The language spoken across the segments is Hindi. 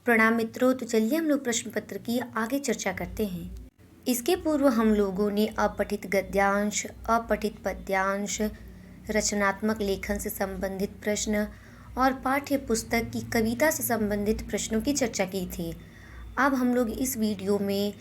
प्रणाम मित्रों। तो चलिए हम लोग प्रश्न पत्र की आगे चर्चा करते हैं। इसके पूर्व हम लोगों ने अपठित गद्यांश, अपठित पद्यांश, रचनात्मक लेखन से संबंधित प्रश्न और पाठ्य पुस्तक की कविता से संबंधित प्रश्नों की चर्चा की थी। अब हम लोग इस वीडियो में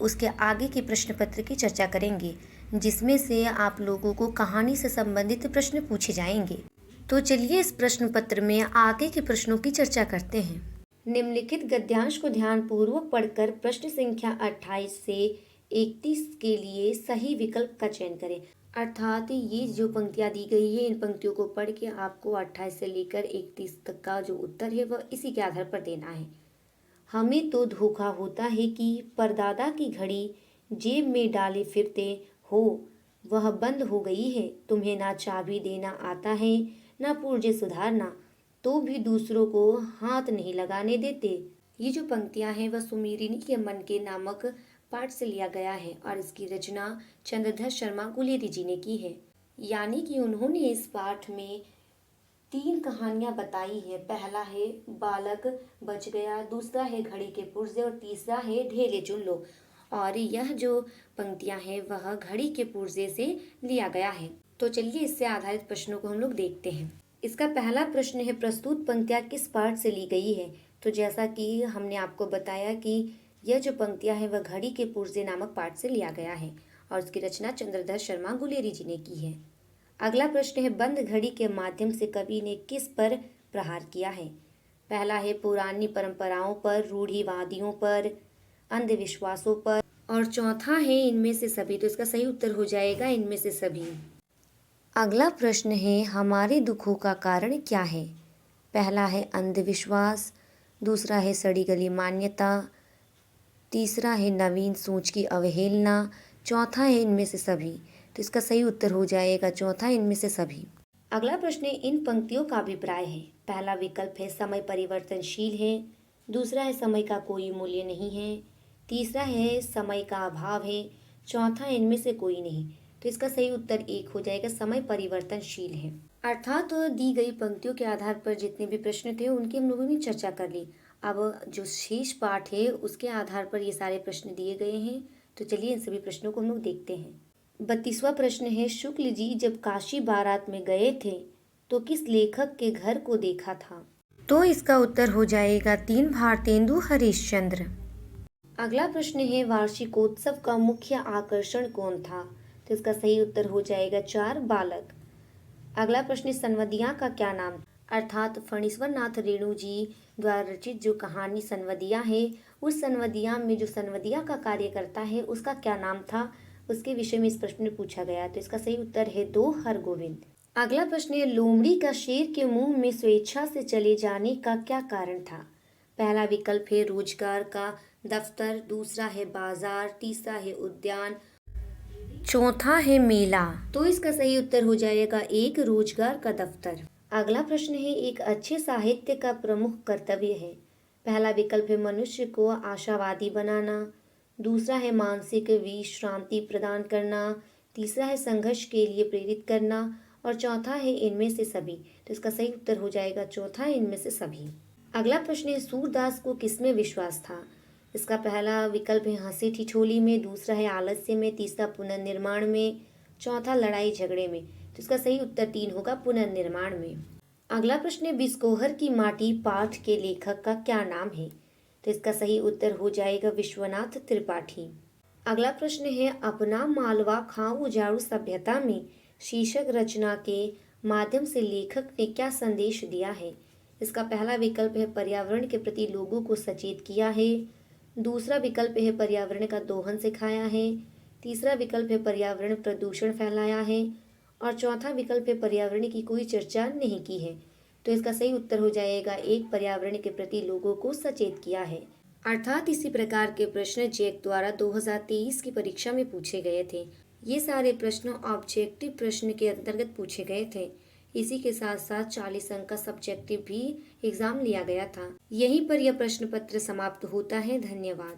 उसके आगे के प्रश्न पत्र की चर्चा करेंगे, जिसमें से आप लोगों को कहानी से संबंधित प्रश्न पूछे जाएंगे। तो चलिए इस प्रश्न पत्र में आगे के प्रश्नों की चर्चा करते हैं। निम्नलिखित गद्यांश को ध्यानपूर्वक पढ़कर प्रश्न संख्या 28 से 31 के लिए सही विकल्प का चयन करें। अर्थात ये जो पंक्तियां दी गई है, इन पंक्तियों को पढ़ के आपको 28 से लेकर 31 तक का जो उत्तर है वह इसी के आधार पर देना है। हमें तो धोखा होता है कि परदादा की घड़ी जेब में डाले फिरते हो, वह बंद हो गई है। तुम्हें ना चाबी देना आता है, ना पुर्जे सुधारना, तो भी दूसरों को हाथ नहीं लगाने देते। ये जो पंक्तियां हैं वह सुमेरिनी के मन के नामक पाठ से लिया गया है और इसकी रचना चंद्रधर शर्मा गुलेरी जी ने की है। यानी कि उन्होंने इस पाठ में 3 कहानियां बताई है। पहला है बालक बच गया, दूसरा है घड़ी के पुर्जे और तीसरा है ढेले चुन लो। और यह जो पंक्तियां हैं वह घड़ी के पुर्जे से लिया गया है। तो चलिए इससे आधारित प्रश्नों को हम लोग देखते हैं। इसका पहला प्रश्न है, प्रस्तुत पंक्तियां किस पाठ से ली गई है। तो जैसा कि हमने आपको बताया कि यह जो पंक्तियां हैं वह घड़ी के पुर्जे नामक पाठ से लिया गया है और उसकी रचना चंद्रधर शर्मा गुलेरी जी ने की है। अगला प्रश्न है, बंद घड़ी के माध्यम से कवि ने किस पर प्रहार किया है। पहला है पुरानी परंपराओं पर, रूढ़िवादियों पर, अंधविश्वासों पर, और चौथा है इनमें से सभी। तो इसका सही उत्तर हो जाएगा इनमें से सभी। अगला प्रश्न है, हमारे दुखों का कारण क्या है। पहला है अंधविश्वास, दूसरा है सड़ी गली मान्यता, तीसरा है नवीन सोच की अवहेलना, चौथा है इनमें से सभी। तो इसका सही उत्तर हो जाएगा चौथा, इनमें से सभी। अगला प्रश्न है, इन पंक्तियों का अभिप्राय है। पहला विकल्प है समय परिवर्तनशील है, दूसरा है समय का कोई मूल्य नहीं है, तीसरा है समय का अभाव है, चौथा इनमें से कोई नहीं। तो इसका सही उत्तर 1 हो जाएगा, समय परिवर्तनशील है। अर्थात दी गई पंक्तियों के आधार पर जितने भी प्रश्न थे उनकी हम लोगों ने चर्चा कर ली। अब जो शेष पाठ है उसके आधार पर ये सारे प्रश्न दिए गए हैं। तो चलिए इन सभी प्रश्नों को हम लोग देखते हैं। 32वां प्रश्न है, शुक्ल जी जब काशी बारात में गए थे तो किस लेखक के घर को देखा था। तो इसका उत्तर हो जाएगा 3 भारतेंदु हरिश्चंद्र। अगला प्रश्न है, वार्षिकोत्सव का मुख्य आकर्षण कौन था। तो इसका सही उत्तर हो जाएगा 4 बालक। अगला प्रश्न, सनवदिया का क्या नाम। अर्थात फणीश्वर नाथ रेणु जी द्वारा रचित जो कहानी सनवदिया है, उस सनवदिया में जो सनवदिया का कार्य करता है उसका क्या नाम था, उसके विषय में इस प्रश्न में पूछा गया। तो इसका सही उत्तर है 2 हरगोविंद। अगला प्रश्न है, लोमड़ी का शेर के मुंह में स्वेच्छा से चले जाने का क्या कारण था। पहला विकल्प है रोजगार का दफ्तर, दूसरा है बाजार, तीसरा है उद्यान, चौथा है मेला। तो इसका सही उत्तर हो जाएगा 1 रोजगार का दफ्तर। अगला प्रश्न है, एक अच्छे साहित्य का प्रमुख कर्तव्य है। पहला विकल्प है मनुष्य को आशावादी बनाना, दूसरा है मानसिक विश्रांति प्रदान करना, तीसरा है संघर्ष के लिए प्रेरित करना और चौथा है इनमें से सभी। तो इसका सही उत्तर हो जाएगा चौथा, इनमें से सभी। अगला प्रश्न है, सूरदास को किसमें विश्वास था। इसका पहला विकल्प है हंसी ठिठोली में, दूसरा है आलस्य में, तीसरा पुनर्निर्माण में, चौथा लड़ाई झगड़े में। तो इसका सही उत्तर 3 होगा, पुनर्निर्माण में। अगला प्रश्न है, बिस्कोहर की माटी पाठ के लेखक का क्या नाम है। तो इसका सही उत्तर हो जाएगा विश्वनाथ त्रिपाठी। अगला प्रश्न है, अपना मालवा खाऊ उजाड़ू सभ्यता में शीर्षक रचना के माध्यम से लेखक ने क्या संदेश दिया है। इसका पहला विकल्प है पर्यावरण के प्रति लोगों को सचेत किया है, दूसरा विकल्प है पर्यावरण का दोहन सिखाया है, तीसरा विकल्प है पर्यावरण प्रदूषण फैलाया है और चौथा विकल्प है पर्यावरण की कोई चर्चा नहीं की है। तो इसका सही उत्तर हो जाएगा 1, पर्यावरण के प्रति लोगों को सचेत किया है। अर्थात इसी प्रकार के प्रश्न जैक द्वारा 2023 की परीक्षा में पूछे गए थे। ये सारे प्रश्न ऑब्जेक्टिव प्रश्न के अंतर्गत पूछे गए थे। इसी के साथ साथ 40 अंक का सब्जेक्टिव भी एग्जाम लिया गया था। यहीं पर यह प्रश्न पत्र समाप्त होता है। धन्यवाद।